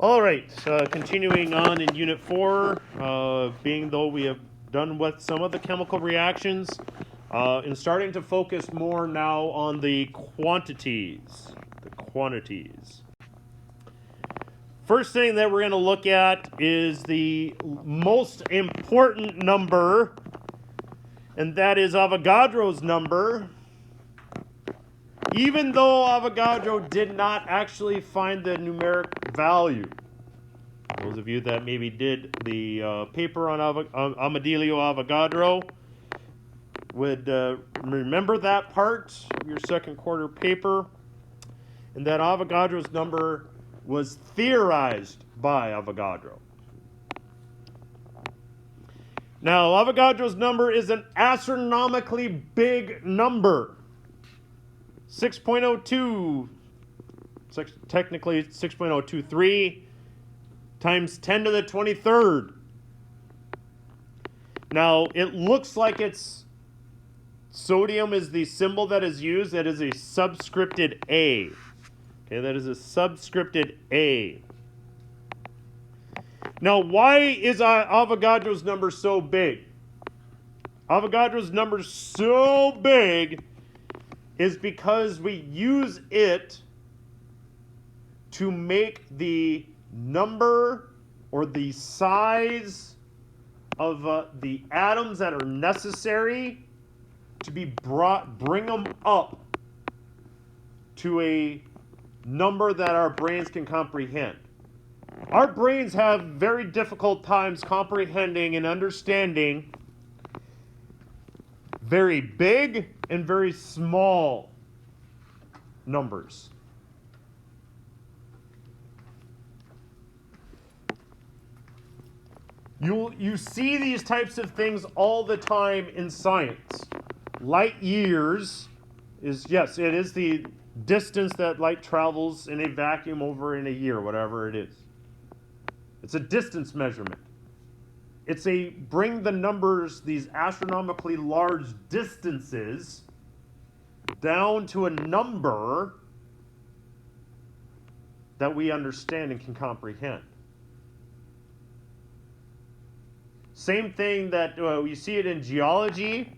All right, continuing on in Unit 4, being though we have done with some of the chemical reactions, and starting to focus more now on the quantities. First thing that we're going to look at is the most important number, and that is Avogadro's number. Even though Avogadro did not actually find the numeric value. Those of you that maybe did the paper on Amadilio Avogadro would remember that part of your second quarter paper, and that Avogadro's number was theorized by Avogadro. Now, Avogadro's number is an astronomically big number. 6.02, technically 6.023 times 10 to the 23rd. Now, it looks like it's sodium is the symbol that is used. That is a subscripted A. Okay, that is a subscripted A. Now, why is Avogadro's number so big? Avogadro's number so big is because we use it to make the number or the size of the atoms that are necessary to be bring them up to a number that our brains can comprehend. Our brains have very difficult times comprehending and understanding very big and very small numbers. You see these types of things all the time in science. Light years is, yes, it is the distance that light travels in a vacuum over in a year, whatever it is. It's a distance measurement. It's a bring the numbers, these astronomically large distances, down to a number that we understand and can comprehend. Same thing that you see it in geology.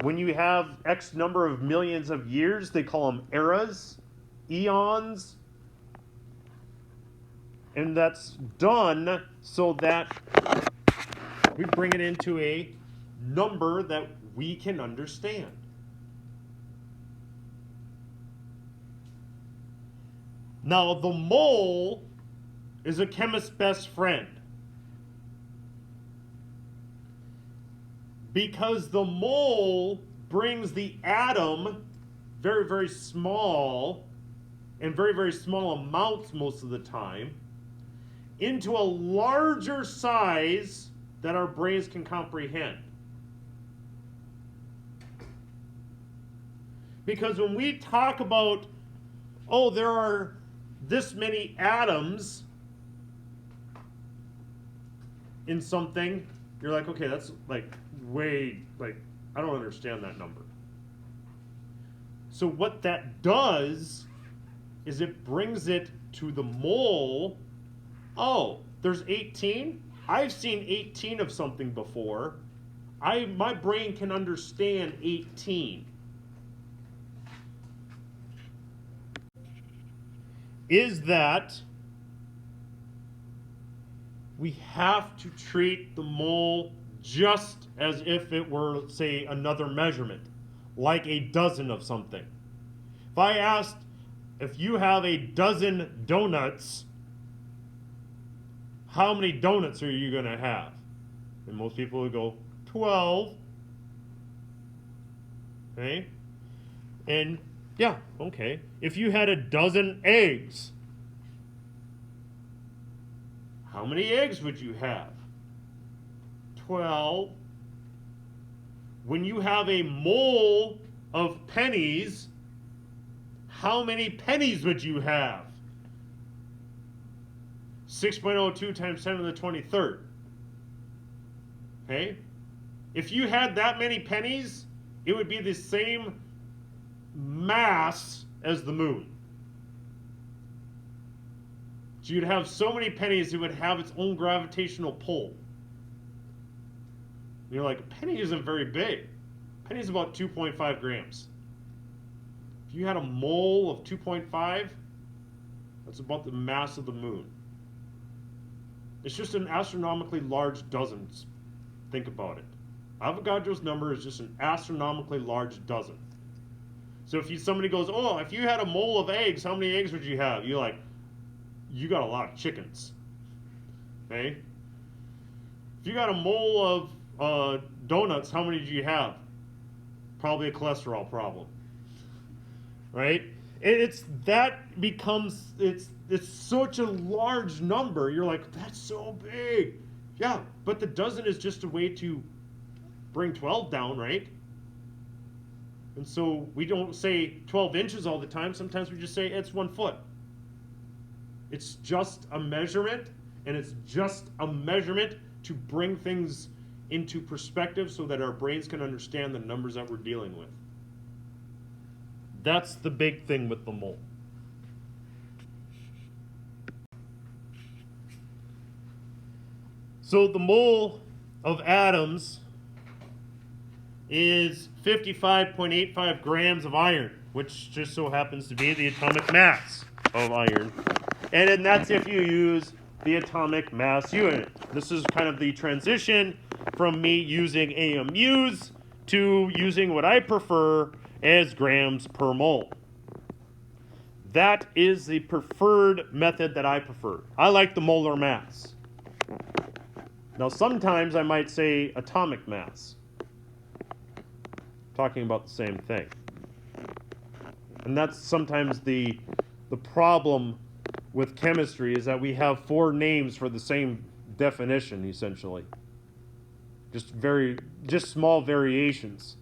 When you have X number of millions of years, they call them eras, eons. And that's done so that we bring it into a number that we can understand. Now, the mole is a chemist's best friend, because the mole brings the atom very, very small, and very, very small amounts most of the time, into a larger size that our brains can comprehend. Because when we talk about, oh, there are this many atoms in something, you're like, okay, that's like way, like, I don't understand that number. So what that does is it brings it to the mole. Oh, there's 18? I've seen 18 of something before. My brain can understand 18. Is that we have to treat the mole just as if it were, let's say, another measurement, like a dozen of something. If I asked if you have a dozen donuts, how many donuts are you going to have? And most people would go, 12. Okay? And yeah, okay. If you had a dozen eggs, how many eggs would you have? 12. When you have a mole of pennies, how many pennies would you have? 6.02 times 10 to the 23rd. Okay? If you had that many pennies, it would be the same mass as the moon. So you'd have so many pennies it would have its own gravitational pull. And you're like, a penny isn't very big. A penny is about 2.5 grams. If you had a mole of 2.5, that's about the mass of the moon. It's just an astronomically large dozen. Think about it. Avogadro's number is just an astronomically large dozen. So if somebody goes, oh, if you had a mole of eggs, how many eggs would you have? You're like, you got a lot of chickens. Okay? If you got a mole of donuts, how many do you have? Probably a cholesterol problem. Right? It's such a large number. You're like, that's so big. Yeah, but the dozen is just a way to bring 12 down, right? And so we don't say 12 inches all the time. Sometimes we just say it's 1 foot. It's just a measurement, and it's just a measurement to bring things into perspective so that our brains can understand the numbers that we're dealing with. That's the big thing with the mole. So the mole of atoms is 55.85 grams of iron, which just so happens to be the atomic mass of iron. And then that's if you use the atomic mass unit. This is kind of the transition from me using AMUs to using what I prefer as grams per mole. That is the preferred method that I prefer. I like the molar mass. Now sometimes I might say atomic mass. Talking about the same thing. And that's sometimes the problem with chemistry, is that we have 4 names for the same definition, essentially. Just small variations.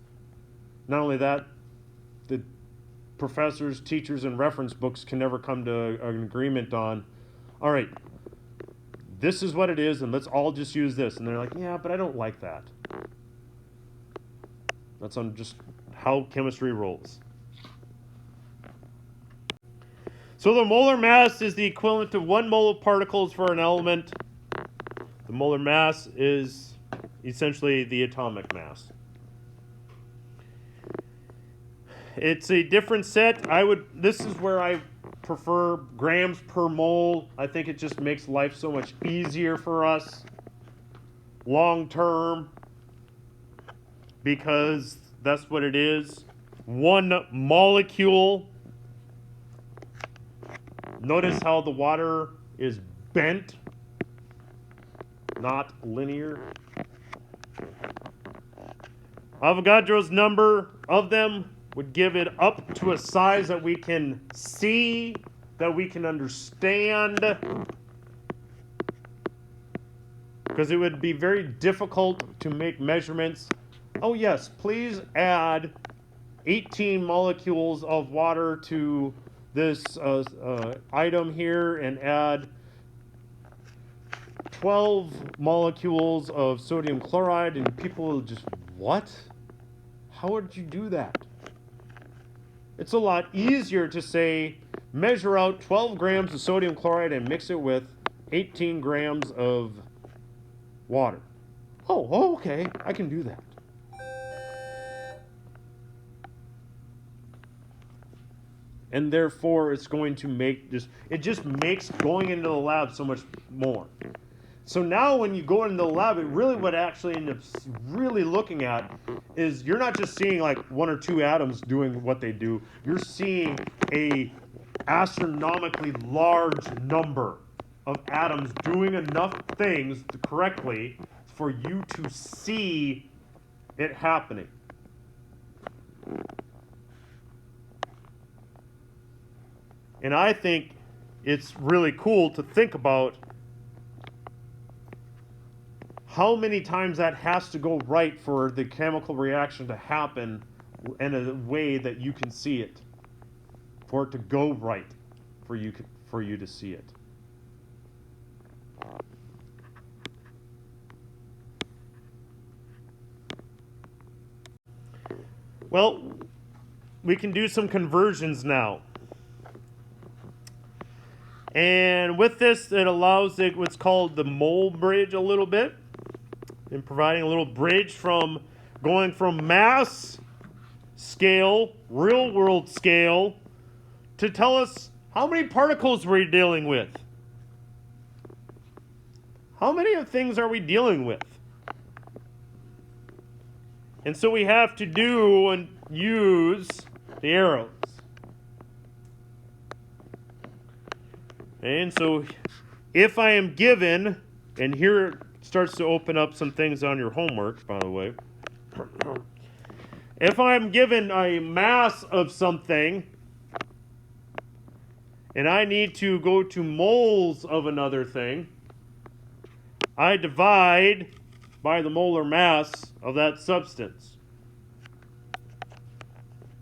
Not only that, the professors, teachers, and reference books can never come to an agreement on, all right, this is what it is, and let's all just use this. And they're like, yeah, but I don't like that. That's on just how chemistry rolls. So the molar mass is the equivalent to 1 mole of particles for an element. The molar mass is essentially the atomic mass. It's a different set. This is where I prefer grams per mole. I think it just makes life so much easier for us long term, because that's what it is. 1 molecule. Notice how the water is bent, not linear. Avogadro's number of them would give it up to a size that we can see, that we can understand, because it would be very difficult to make measurements. Oh yes, please add 18 molecules of water to this item here, and add 12 molecules of sodium chloride, and people will just, what? How would you do that? It's a lot easier to say, measure out 12 grams of sodium chloride and mix it with 18 grams of water. Oh, okay, I can do that. And therefore, it's going to make it just makes going into the lab so much more. So now when you go into the lab, what actually end up really looking at is, you're not just seeing like 1 or 2 atoms doing what they do. You're seeing a astronomically large number of atoms doing enough things correctly for you to see it happening. And I think it's really cool to think about how many times that has to go right for the chemical reaction to happen in a way that you can see it, for it to go right for you to see it. Well, we can do some conversions now. And with this, it allows what's called the mole bridge a little bit, and providing a little bridge from going from mass scale, real world scale, to tell us how many particles we're dealing with. How many of things are we dealing with? And so we have to do and use the arrows. And so if I am given, and here it starts to open up some things on your homework, by the way. If I'm given a mass of something, and I need to go to moles of another thing, I divide by the molar mass of that substance.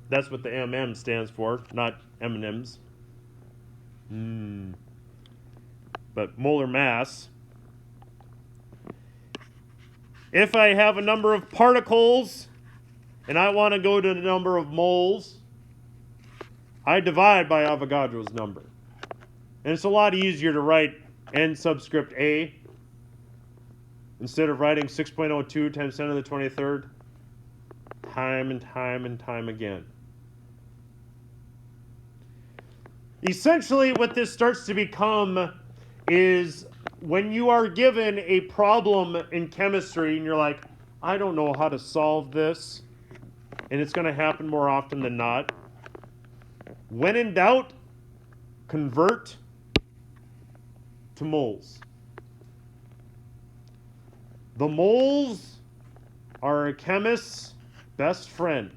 That's what the MM stands for, not M&Ms. But molar mass. If I have a number of particles and I want to go to the number of moles, I divide by Avogadro's number. And it's a lot easier to write N subscript A instead of writing 6.02 times 10 to the 23rd time and time and time again. Essentially, what this starts to become is when you are given a problem in chemistry and you're like, I don't know how to solve this, and it's going to happen more often than not. When in doubt, convert to moles. The moles are a chemist's best friend.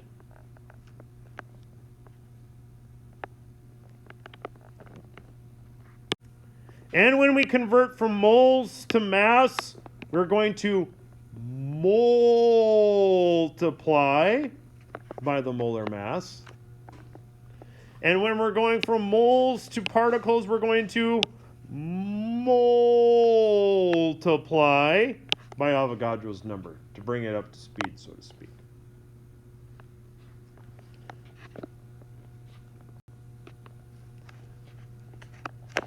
And when we convert from moles to mass, we're going to multiply by the molar mass. And when we're going from moles to particles, we're going to multiply by Avogadro's number to bring it up to speed, so to speak.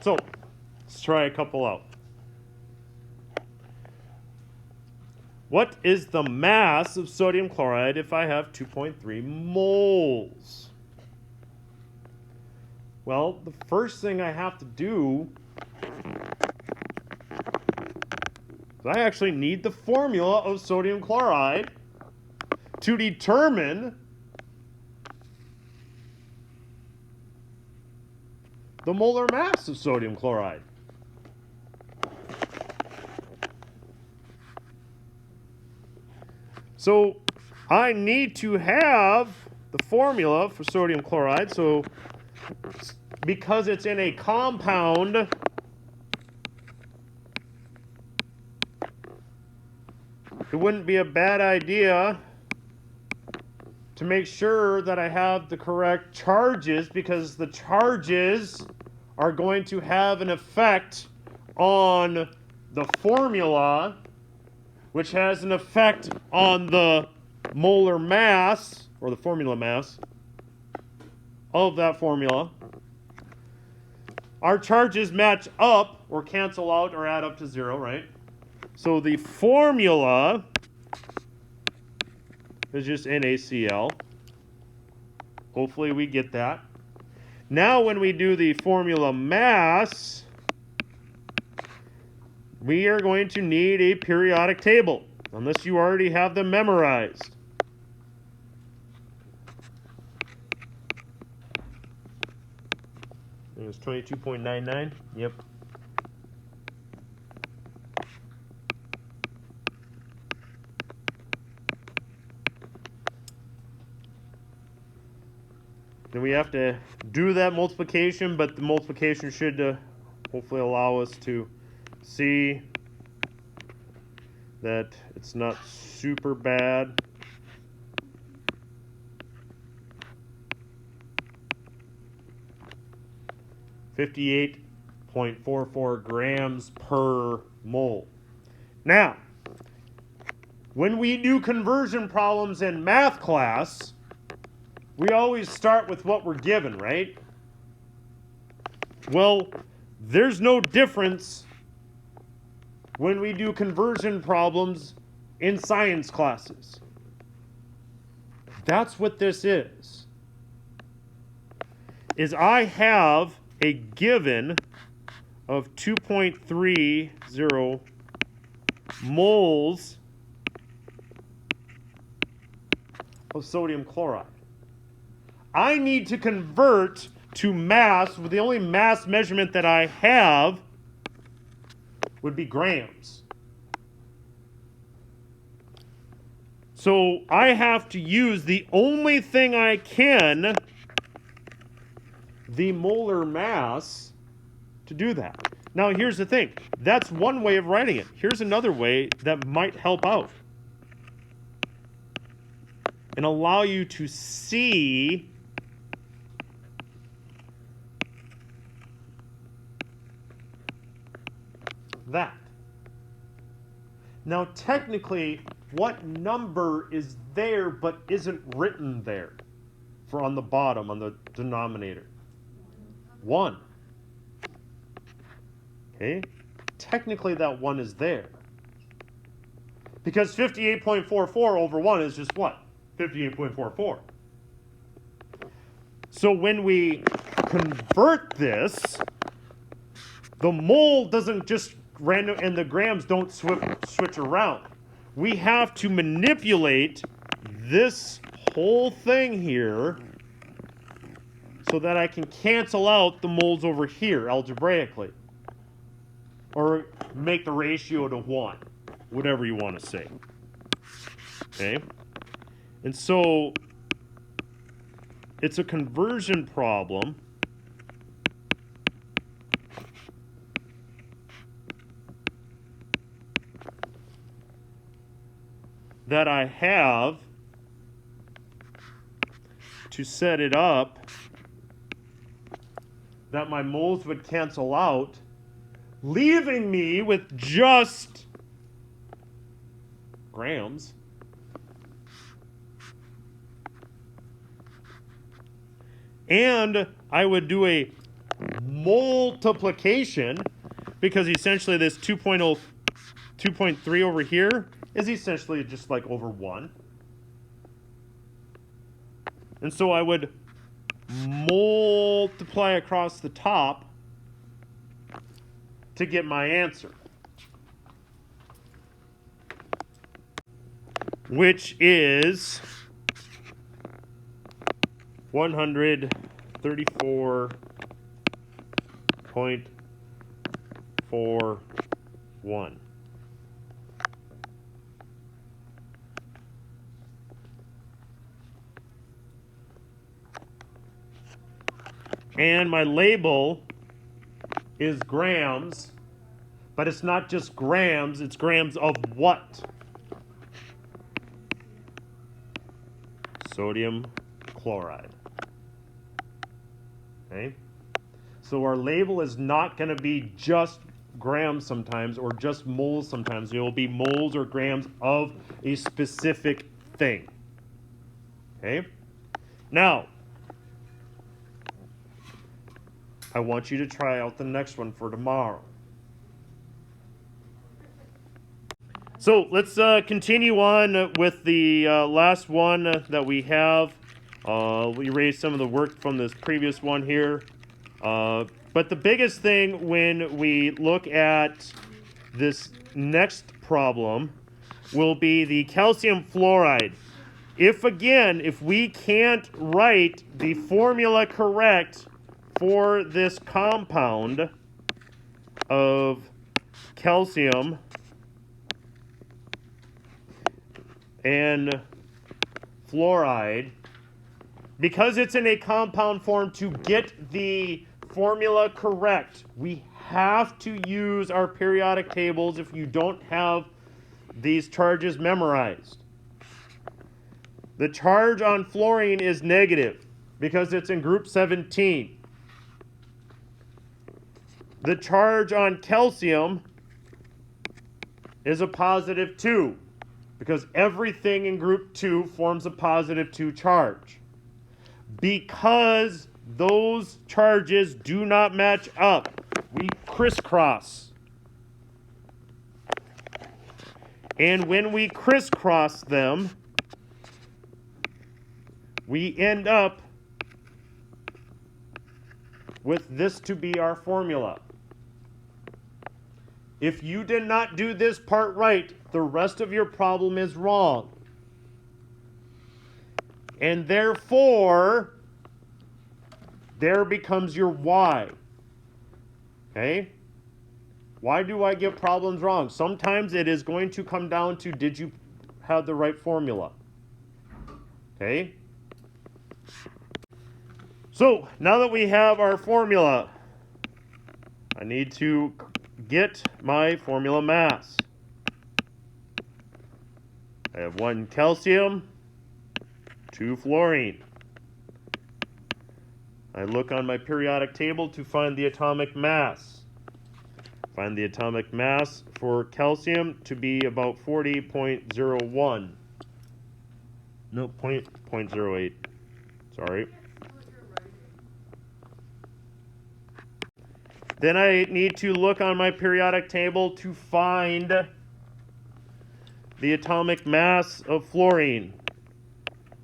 So, let's try a couple out. What is the mass of sodium chloride if I have 2.3 moles? Well, the first thing I have to do is I actually need the formula of sodium chloride to determine the molar mass of sodium chloride. So I need to have the formula for sodium chloride. So because it's in a compound, it wouldn't be a bad idea to make sure that I have the correct charges, because the charges are going to have an effect on the formula, which has an effect on the molar mass, or the formula mass, of that formula. Our charges match up, or cancel out, or add up to 0, right? So the formula is just NaCl. Hopefully we get that. Now when we do the formula mass, we are going to need a periodic table, unless you already have them memorized. It was 22.99. Yep. Then we have to do that multiplication, but the multiplication should hopefully allow us to see that it's not super bad. .44 grams per mole. Now, when we do conversion problems in math class, we always start with what we're given, right? Well, There's no difference when we do conversion problems in science classes. That's what this is I have a given of 2.30 moles of sodium chloride. I need to convert to mass. The only mass measurement that I have would be grams. So I have to use the only thing I can, the molar mass, to do that. Now here's the thing. That's one way of writing it. Here's another way that might help out and allow you to see that. Now technically, what number is there but isn't written there for on the bottom, on the denominator? 1. Okay? Technically that 1 is there. Because 58.44 over 1 is just what? 58.44. So when we convert this, the mole doesn't just random, and the grams don't switch around. We have to manipulate this whole thing here so that I can cancel out the moles over here algebraically. Or make the ratio to 1, whatever you want to say. Okay? And so it's a conversion problem that I have to set it up that my moles would cancel out, leaving me with just grams. And I would do a multiplication, because essentially this 2.3 over here is essentially just like over 1. And so I would multiply across the top to get my answer, which is 134.41. And my label is grams, but it's not just grams, it's grams of what? Sodium chloride. Okay? So our label is not going to be just grams sometimes, or just moles sometimes. It will be moles or grams of a specific thing. Okay? Now, I want you to try out the next one for tomorrow. So let's continue on with the last one that we have. We erased some of the work from this previous one here. But the biggest thing when we look at this next problem will be the calcium fluoride. If we can't write the formula correct for this compound of calcium and fluoride, because it's in a compound form, to get the formula correct, we have to use our periodic tables if you don't have these charges memorized. The charge on fluorine is negative because it's in group 17. The charge on calcium is a positive 2 because everything in group 2 forms a positive 2 charge. Because those charges do not match up, we crisscross. And when we crisscross them, we end up with this to be our formula. If you did not do this part right, the rest of your problem is wrong. And therefore, there becomes your why. Okay? Why do I get problems wrong? Sometimes it is going to come down to, did you have the right formula? Okay? So, now that we have our formula, I need to get my formula mass. I have 1 calcium, 2 fluorine. I look on my periodic table to find the atomic mass. Find the atomic mass for calcium to be about 40.01. No, 0.08. Sorry. Then I need to look on my periodic table to find the atomic mass of fluorine,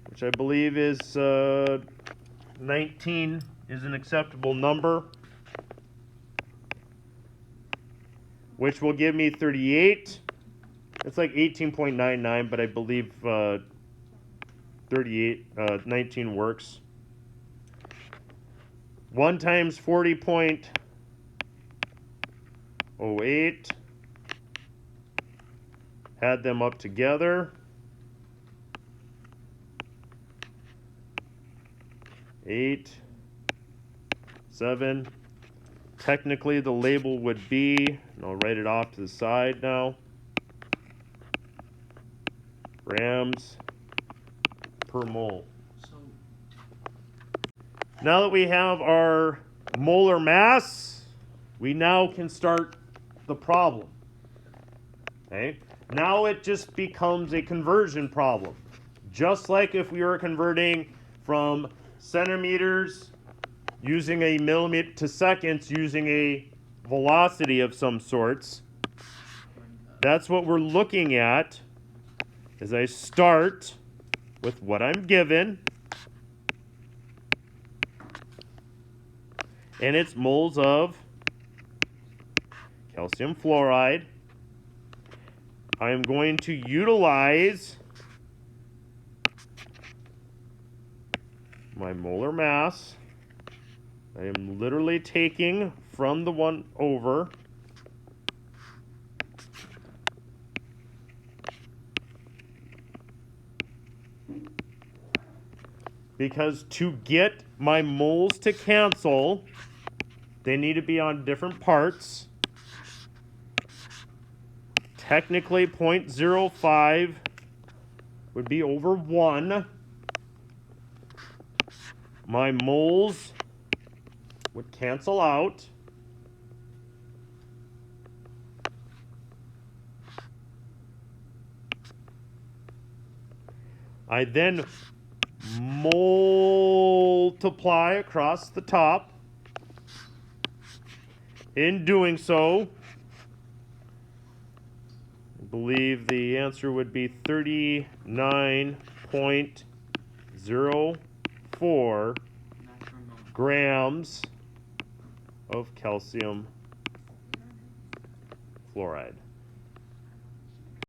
which I believe is 19 is an acceptable number, which will give me 38. It's like 18.99, but I believe 19 works. 1 times 40.08. Add them up together. 8, 7. Technically, the label would be, and I'll write it off to the side now, grams per mole. Now that we have our molar mass, we now can start the problem. Okay? Now it just becomes a conversion problem. Just like if we were converting from centimeters using a millimeter to seconds using a velocity of some sorts. That's what we're looking at as I start with what I'm given. And it's moles of calcium fluoride. I am going to utilize my molar mass. I am literally taking from the 1 over. Because to get my moles to cancel, they need to be on different parts. Technically, 0.05 would be over 1. My moles would cancel out. I then multiply across the top. In doing so, I believe the answer would be 39.04 grams of calcium fluoride.